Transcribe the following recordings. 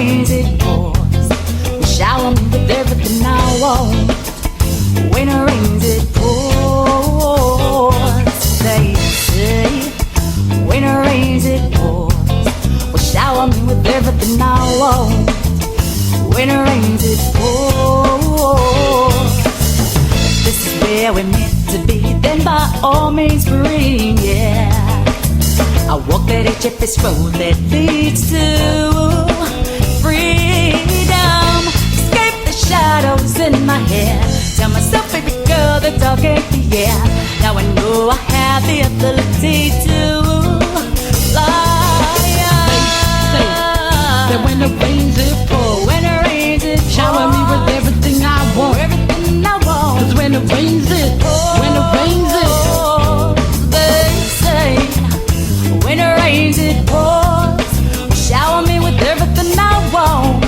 rains, it pours. Will shower me with everything I want. When it rains, it pours. They say, when it rains, it pours. Will shower me with everything I want. When it rains, it pours. This is where we're meant to be. Then by all means bring, yeah. I walk that HFS road that leads to freedom. Escape the shadows in my head. Tell myself, baby girl, the dog ain't the air. Now I know I have the ability to fly. That when it rains it pours. When it rains it pours. Shower me with everything I want. Everything I want. Cause when it rains it, when it rains it, they say, when it rains it pours. Shower me with everything I want.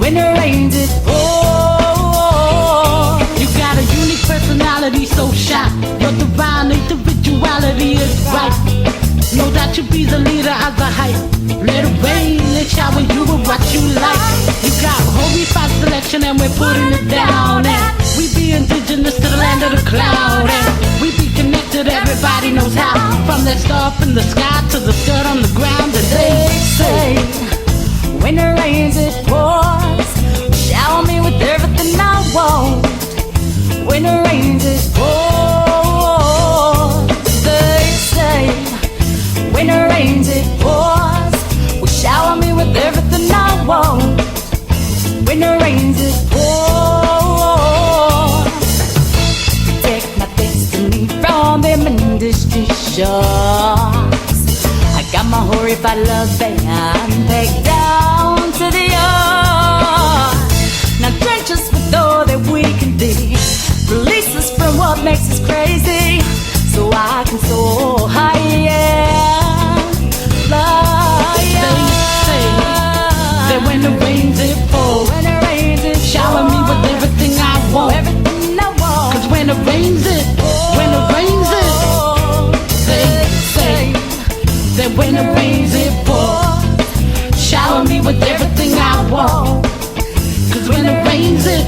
When it rains it pours. you got a unique personality, so shy. Your divine individuality is right. Know that you be the leader of the hype. Let it rain and shower you with what you like. You got holy five selection and we're putting it down. And we be indigenous to the land of the cloud. And we be connected, everybody knows how. From that star up in the sky to the dirt on the ground. And they say, when it rains it pours. Shower me with everything I want. When it rains it pours. They say, when it rains it pours. Will shower me with everything I want. When it rains it pours. Take my destiny from them industry sharks. I got my horrified love band pegged down to the earth. Now drench us with all that we can be. Release us from what makes us crazy, so I can soar higher. that when it rains it pours. When it rains it Shower me with everything I want. Everything I want. Cause when it rains it, when it rains it, they say that when it rains it pours. Shower me with everything I want. Cause when it rains it,